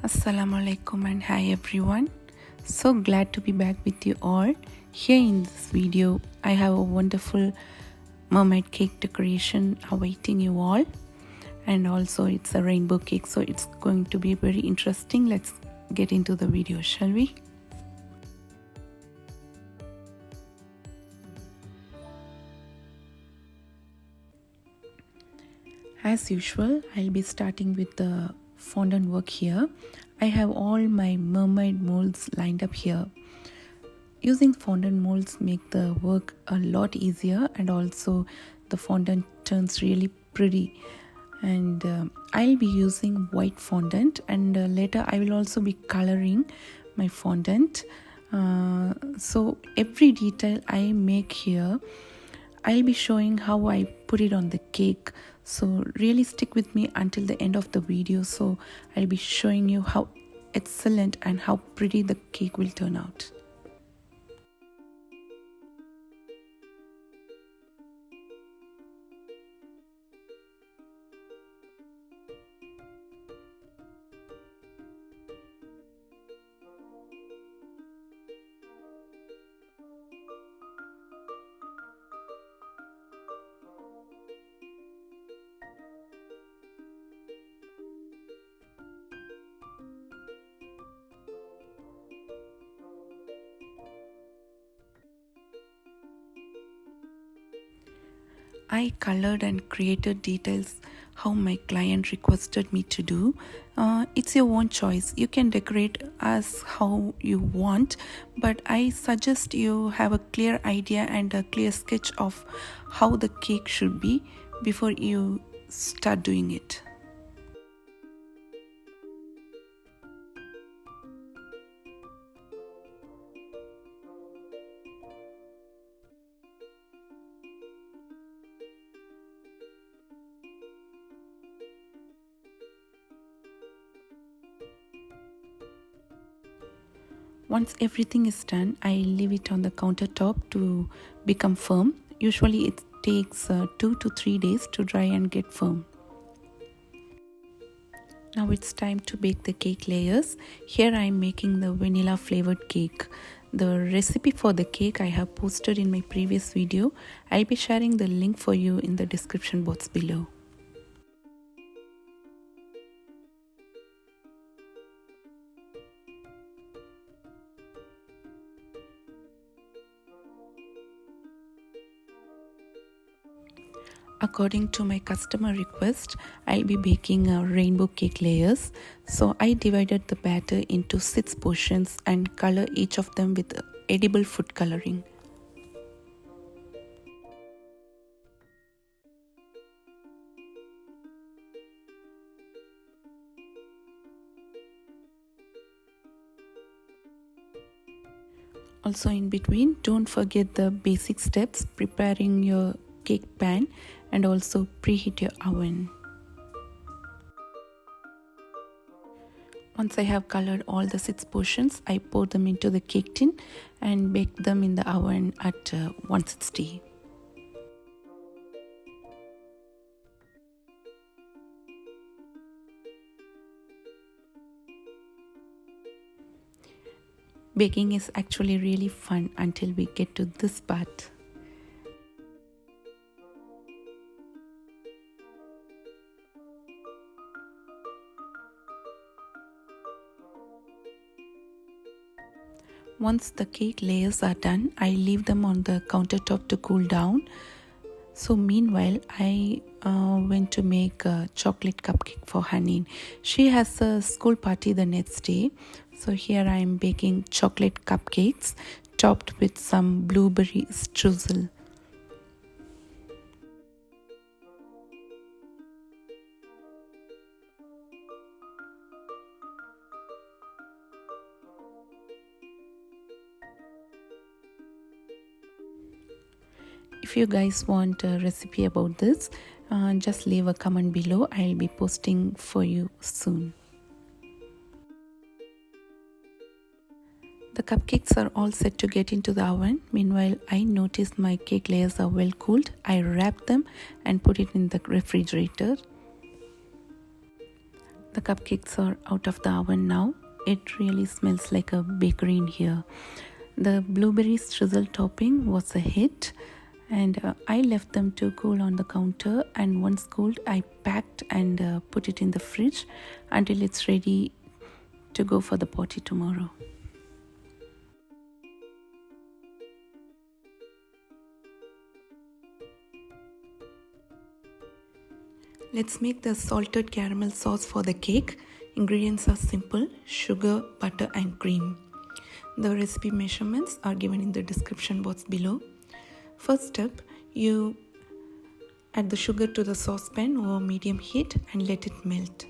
Assalamu alaikum and hi everyone. So glad to be back with you all. Here in this video I have a wonderful mermaid cake decoration awaiting you all, and also it's a rainbow cake, so it's going to be very interesting. Let's get into the video, shall we? As usual, I'll be starting with the fondant work here. I have all my mermaid molds lined up here. Using fondant molds make the work a lot easier, and also the fondant turns really pretty. And I'll be using white fondant, and later I will also be coloring my fondant. So every detail I make here, I'll be showing how I put it on the cake. So really stick with me until the end of the video. So I'll be showing you how excellent and how pretty the cake will turn out. I colored and created details how my client requested me to do. It's your own choice. You can decorate as how you want, but I suggest you have a clear idea and a clear sketch of how the cake should be before you start doing it. Once everything is done, I leave it on the countertop to become firm. Usually it takes 2 to 3 days to dry and get firm. Now it's time to bake the cake layers. Here I am making the vanilla flavored cake. The recipe for the cake I have posted in my previous video. I'll be sharing the link for you in the description box below. According to my customer request, I'll be baking rainbow cake layers. So I divided the batter into 6 portions and color each of them with edible food coloring. Also in between, don't forget the basic steps: preparing your cake pan and also preheat your oven. Once I have colored all the 6 portions, I pour them into the cake tin and bake them in the oven at 160. Baking is actually really fun until we get to this part. Once the cake layers are done, I leave them on the countertop to cool down. So meanwhile, I went to make a chocolate cupcake for Hanin. She has a school party the next day. So here I am baking chocolate cupcakes topped with some blueberry streusel. If you guys want a recipe about this, just leave a comment below. I'll be posting for you soon. The cupcakes are all set to get into the oven. Meanwhile, I noticed my cake layers are well cooled. I wrapped them and put it in the refrigerator. The cupcakes are out of the oven now. It really smells like a bakery in here. The blueberry drizzle topping was a hit, and I left them to cool on the counter, and once cooled I packed and put it in the fridge until it's ready to go for the party tomorrow. Let's make the salted caramel sauce for the cake. Ingredients are simple: sugar, butter and cream. The recipe measurements are given in the description box below. First step, you add the sugar to the saucepan over medium heat and let it melt.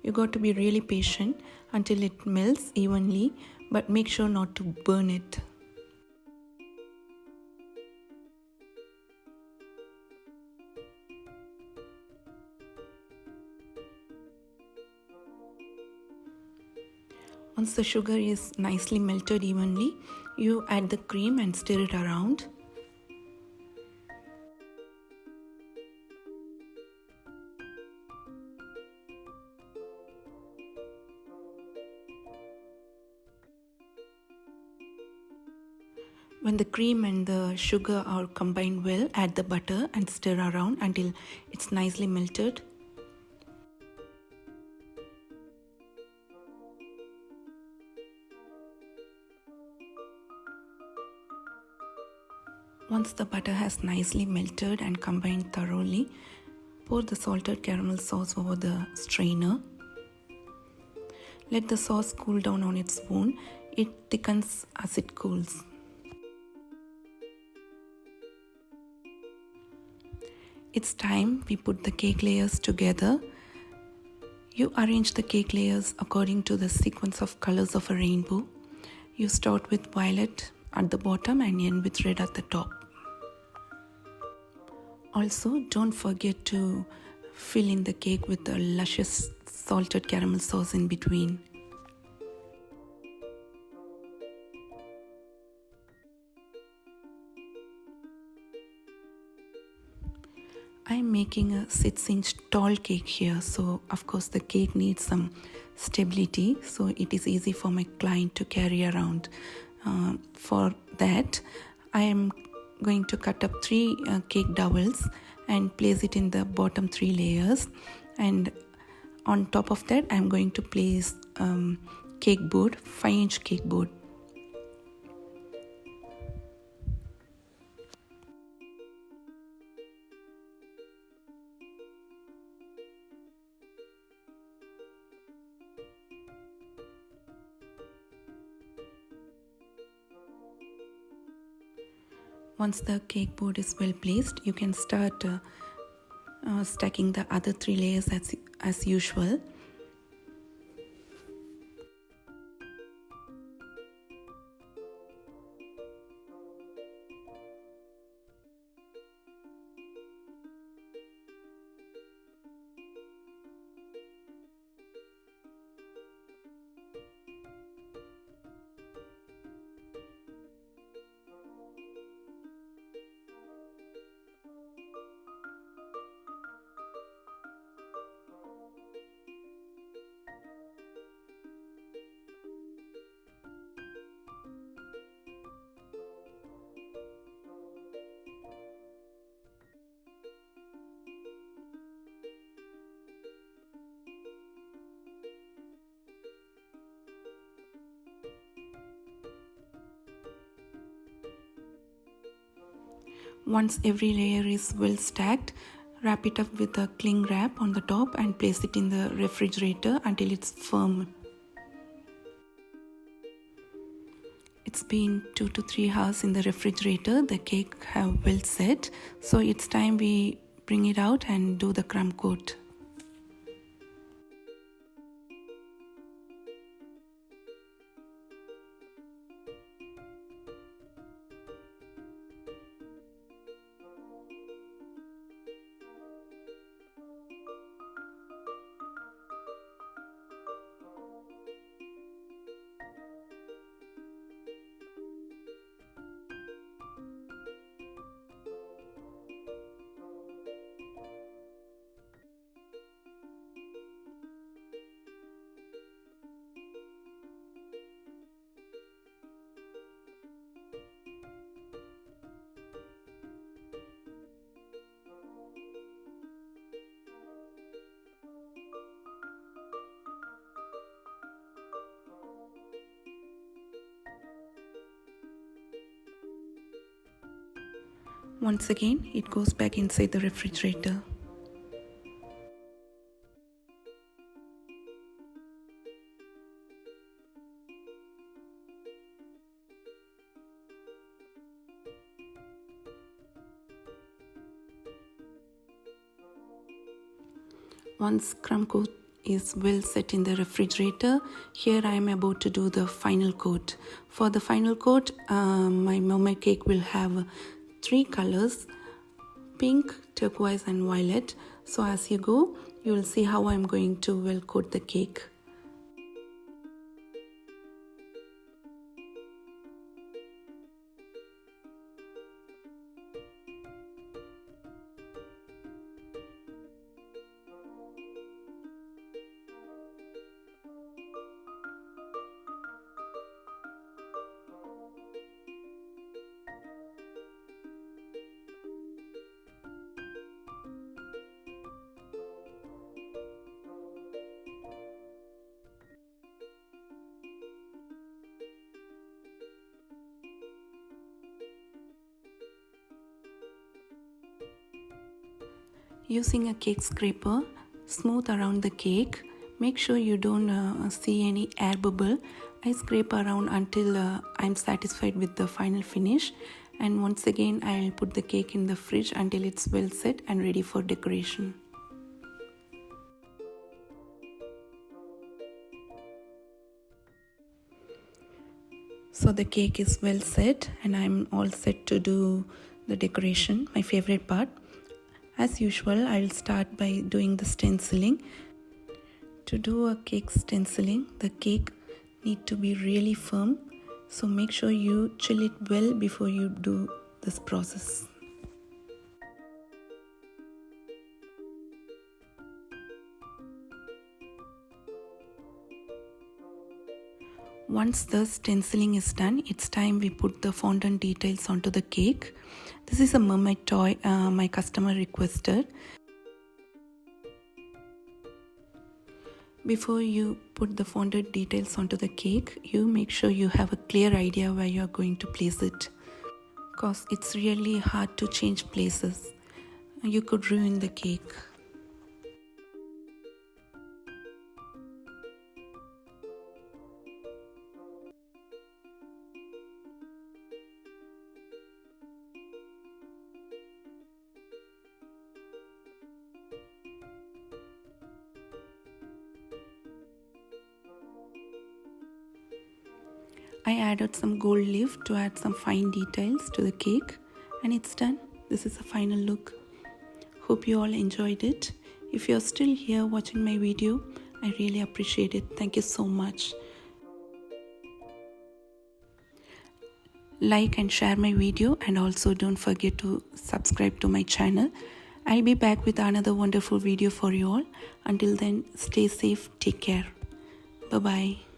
You got to be really patient until it melts evenly, but make sure not to burn it. Once the sugar is nicely melted evenly, you add the cream and stir it around. When the cream and the sugar are combined well, add the butter and stir around until it's nicely melted. Once the butter has nicely melted and combined thoroughly, pour the salted caramel sauce over the strainer. Let the sauce cool down on its own. It thickens as it cools. It's time we put the cake layers together. You arrange the cake layers according to the sequence of colors of a rainbow. You start with violet at the bottom and end with red at the top. Also, don't forget to fill in the cake with the luscious salted caramel sauce in between. I'm making a 6-inch tall cake here, so of course the cake needs some stability, so it is easy for my client to carry around. For that, I am going to cut up 3 cake dowels and place it in the bottom 3 layers, and on top of that I'm going to place cake board, 5-inch cake board. Once the cake board is well placed, you can start stacking the other 3 layers as usual. Once every layer is well stacked, wrap it up with a cling wrap on the top and place it in the refrigerator until it's firm. It's been 2 to 3 hours in the refrigerator. The cake have well set, so it's time we bring it out and do the crumb coat. Once again, it goes back inside the refrigerator. Once crumb coat is well set in the refrigerator, here I am about to do the final coat. For the final coat, my mermaid cake will have 3 colors: pink, turquoise and violet. So as you go, you will see how I am going to well coat the cake. Using a cake scraper, smooth around the cake. Make sure you don't see any air bubble. I scrape around until I'm satisfied with the final finish. And once again, I'll put the cake in the fridge until it's well set and ready for decoration. So the cake is well set and I'm all set to do the decoration, my favorite part. As usual, I'll start by doing the stenciling. To do a cake stenciling, the cake need to be really firm. So make sure you chill it well before you do this process. Once the stenciling is done, it's time we put the fondant details onto the cake. This is a mermaid toy my customer requested. Before you put the fondant details onto the cake, you make sure you have a clear idea where you're going to place it, because it's really hard to change places. You could ruin the cake. I added some gold leaf to add some fine details to the cake, and it's done. This is the final look. Hope you all enjoyed it. If you're still here watching my video, I really appreciate it. Thank you so much. Like and share my video, and also don't forget to subscribe to my channel. I'll be back with another wonderful video for you all. Until then, stay safe, take care. Bye-bye.